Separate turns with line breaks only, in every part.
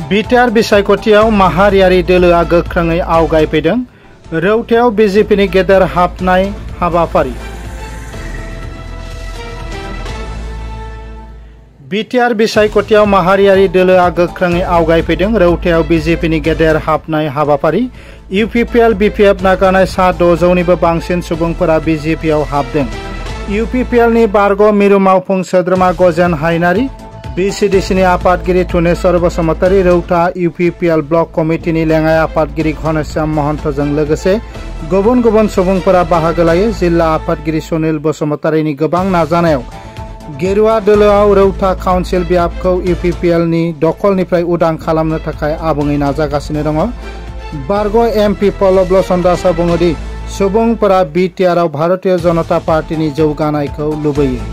BTR बिसायख'थियाव माहारियारि दोलोआ गोख्रोङै आवगायफैदों। रौतायाव बिजेपिनि गेदेर हाबनाय हाबाफारि। बिटिआर बिसायख'थियाव माहारियारि दोलोआ गोख्रोङै आवगायफैदों। रौतायाव बिजेपिनि गेदेर हाबनाय हाबाफारि। इउपिपिएल बिपिएफ नागारनाय 600निबो बांसिन सुबुंफोरा बिजेपिआव हाबदों। इउपिपिएलनि बारग' मिरु मावफुं सोद्रोमा गजेन हायनारि, बिसिडिसिनि आफादगिरि थुनेश्वर बसुमतारी, रौता इउपिपिएल ब्लक कमिटिनि लेङाइ आफादगिरि घनश्याम महन्तजों लोगोसे गुबुन गुबुन सुबुंफोरा बाहागो लायो। जिल्ला आफादगिरि सुनिल बसुमतारीनि गोबां नाजानायाव गेरुवा दोलोआव रौता काउन्सिल बियाबखौ इउपिपिएलनि दखलनिफ्राय उदां खालामनो थाखाय आबुङै नाजागासिनो दङ। बारग' एमपि पल्लभ लोचन दासआ बुङो दि सुबुंफोरा बिटिआरआव भारतीय जनता पार्टीनि जौगानायखौ लुबैयो।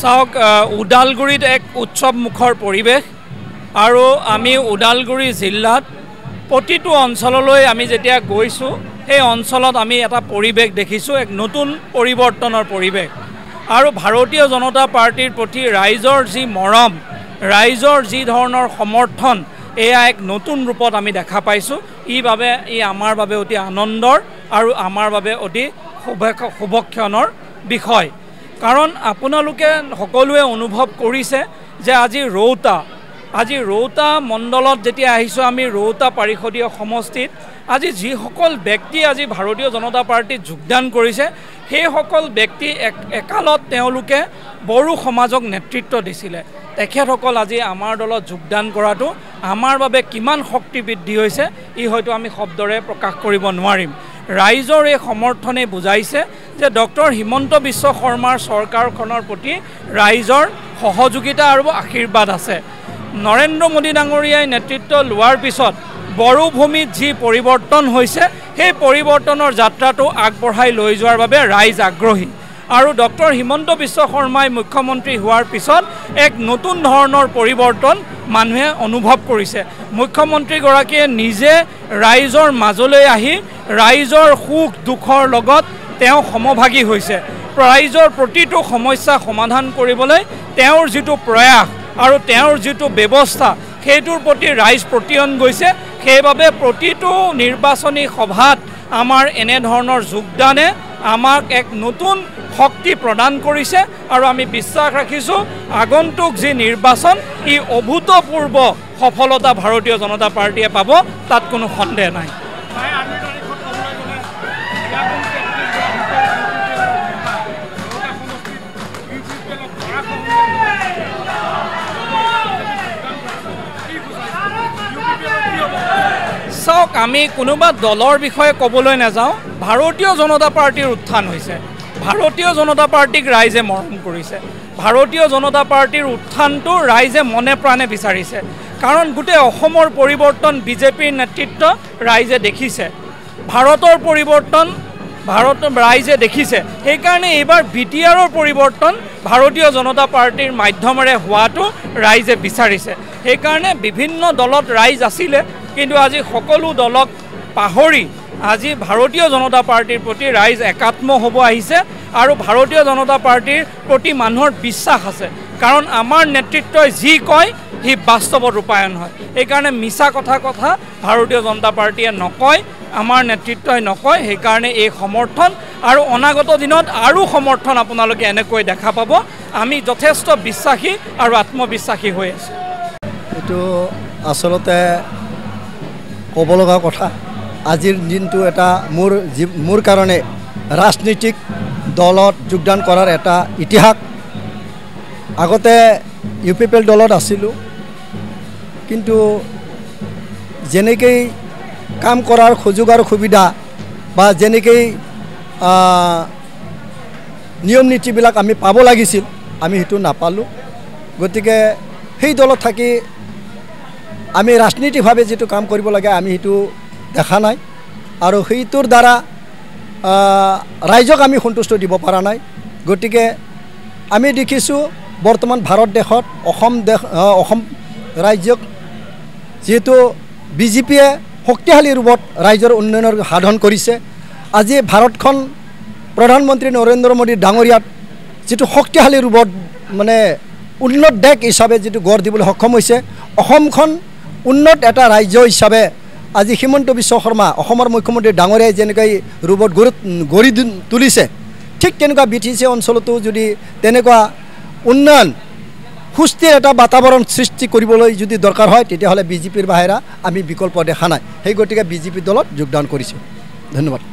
চাওক, ওদালগুৰিত এক উৎসৱ মুখৰ পৰিৱেশ আৰু আমি ওদালগুৰি জিলাত প্ৰতিটো অঞ্চললৈ আমি যেতিয়া গৈছোঁ সেই অঞ্চলত আমি এটা পৰিৱেশ দেখিছোঁ, এক নতুন পৰিৱৰ্তনৰ পৰিৱেশ। আৰু ভাৰতীয় জনতা পাৰ্টিৰ প্ৰতি ৰাইজৰ যি মৰম, ৰাইজৰ যি ধৰণৰ সমৰ্থন, এয়া এক নতুন ৰূপত আমি দেখা পাইছোঁ। ই আমাৰ বাবে অতি আনন্দৰ আৰু আমাৰ বাবে অতি শুভক্ষণৰ বিষয়। কাৰণ আপোনালোকে সকলোৱে অনুভৱ কৰিছে যে আজি ৰৌতা মণ্ডলত যেতিয়া আহিছোঁ, আমি ৰৌতা পাৰিষদীয় সমষ্টিত আজি যিসকল ব্যক্তি আজি ভাৰতীয় জনতা পাৰ্টীত যোগদান কৰিছে, সেইসকল ব্যক্তি একালত তেওঁলোকে বড়ো সমাজক নেতৃত্ব দিছিলে। তেখেতসকল আজি আমাৰ দলত যোগদান কৰাটো আমাৰ বাবে কিমান শক্তি বৃদ্ধি হৈছে, ই হয়তো আমি শব্দৰে প্ৰকাশ কৰিব নোৱাৰিম। ৰাইজৰ এই সমৰ্থনে বুজাইছে যে ডক্টৰ হিমন্ত বিশ্ব শৰ্মাৰ চৰকাৰখনৰ প্ৰতি ৰাইজৰ সহযোগিতা আৰু আশীৰ্বাদ আছে। নৰেন্দ্ৰ মোদী ডাঙৰীয়াই নেতৃত্ব লোৱাৰ পিছত বড়োভূমিত যি পৰিৱৰ্তন হৈছে, সেই পৰিৱৰ্তনৰ যাত্ৰাটো আগবঢ়াই লৈ যোৱাৰ বাবে ৰাইজ আগ্ৰহী। আৰু ডক্টৰ হিমন্ত বিশ্ব শৰ্মাই মুখ্যমন্ত্ৰী হোৱাৰ পিছত এক নতুন ধৰণৰ পৰিৱৰ্তন মানুহে অনুভৱ কৰিছে। মুখ্যমন্ত্ৰীগৰাকীয়ে নিজে ৰাইজৰ মাজলৈ আহি ৰাইজৰ সুখ দুখৰ লগত তেওঁ সমভাগী হৈছে। ৰাইজৰ প্ৰতিটো সমস্যা সমাধান কৰিবলৈ তেওঁৰ যিটো প্ৰয়াস আৰু তেওঁৰ যিটো ব্যৱস্থা, সেইটোৰ প্ৰতি ৰাইজ প্ৰতিয়ন গৈছে। সেইবাবে প্ৰতিটো নিৰ্বাচনী সভাত আমাৰ এনেধৰণৰ যোগদানে আমাক এক নতুন শক্তি প্ৰদান কৰিছে আৰু আমি বিশ্বাস ৰাখিছোঁ আগন্তুক যি নিৰ্বাচন, ই অভূতপূৰ্ব সফলতা ভাৰতীয় জনতা পাৰ্টীয়ে পাব, তাত কোনো সন্দেহ নাই। চাওক, আমি কোনোবা দলৰ বিষয়ে ক'বলৈ নাযাওঁ। ভাৰতীয় জনতা পাৰ্টীৰ উত্থান হৈছে। ভাৰতীয় জনতা পাৰ্টীক ৰাইজে মৰম কৰিছে। ভাৰতীয় জনতা পাৰ্টীৰ উত্থানটো ৰাইজে মনে প্ৰাণে বিচাৰিছে। কাৰণ গোটেই অসমৰ পৰিৱৰ্তন বিজেপিৰ নেতৃত্ব ৰাইজে দেখিছে। ভাৰতৰ পৰিৱৰ্তন ৰাইজে দেখিছে। সেইকাৰণে এইবাৰ বিটিআৰৰ পৰিৱৰ্তন ভাৰতীয় জনতা পাৰ্টীৰ মাধ্যমেৰে হোৱাটো ৰাইজে বিচাৰিছে। সেইকাৰণে বিভিন্ন দলত ৰাইজ আছিলে, কিন্তু আজি সকলো দলক পাহৰি আজি ভাৰতীয় জনতা পাৰ্টীৰ প্ৰতি ৰাইজ একাত্ম হ'ব আহিছে আৰু ভাৰতীয় জনতা পাৰ্টীৰ প্ৰতি মানুহৰ বিশ্বাস আছে। কাৰণ আমাৰ নেতৃত্বই যি কয় সি বাস্তৱত ৰূপায়ণ হয়। সেইকাৰণে মিছা কথা ভাৰতীয় জনতা পাৰ্টীয়ে নকয়, আমাৰ নেতৃত্বই নকয়। সেইকাৰণে এই সমৰ্থন আৰু অনাগত দিনত আৰু সমৰ্থন আপোনালোকে এনেকৈ দেখা পাব। আমি যথেষ্ট বিশ্বাসী আৰু আত্মবিশ্বাসী হৈ আছোঁ।
এইটো আচলতে ক'ব লগা কথা। আজিৰ দিনটো এটা মোৰ কাৰণে ৰাজনৈতিক দলত যোগদান কৰাৰ এটা ইতিহাস। আগতে ইউপিপিএল দলত আছিলোঁ, কিন্তু যেনেকৈ কাম কৰাৰ সুযোগ আৰু সুবিধা বা যেনেকৈ নিয়ম নীতিবিলাক আমি পাব লাগিছিল, আমি সেইটো নাপালোঁ। গতিকে সেই দলত থাকি আমি ৰাজনৈতিকভাৱে যিটো কাম কৰিব লাগে আমি সেইটো দেখা নাই, আৰু সেইটোৰ দ্বাৰা ৰাইজক আমি সন্তুষ্ট দিব পৰা নাই। গতিকে আমি দেখিছোঁ বৰ্তমান ভাৰত দেশত অসম ৰাজ্যক যেহেতু বিজেপিয়ে শক্তিশালী ৰূপত ৰাইজৰ উন্নয়নৰ সাধন কৰিছে আজি ভাৰতখন প্ৰধানমন্ত্ৰী নৰেন্দ্ৰ মোদী ডাঙৰীয়াত যিটো শক্তিশালী ৰূপত মানে উন্নত দেশ হিচাপে যিটো গঢ় দিবলৈ সক্ষম হৈছে অসমখন উন্নত এটা ৰাজ্য হিচাপে আজি হিমন্ত বিশ্ব শৰ্মা অসমৰ মুখ্যমন্ত্ৰী ডাঙৰীয়াই যেনেকৈ ৰূপত গঢ়ি তুলিছে ঠিক তেনেকুৱা BTC অঞ্চলতো যদি তেনেকুৱা উন্নয়ন সুস্থিৰ এটা বাতাবৰণ সৃষ্টি কৰিবলৈ যদি দৰকাৰ হয় তেতিয়াহ'লে বিজেপিৰ বাহিৰা আমি বিকল্প দেখা নাই সেই গতিকে বিজেপি দলত যোগদান কৰিছোঁ ধন্যবাদ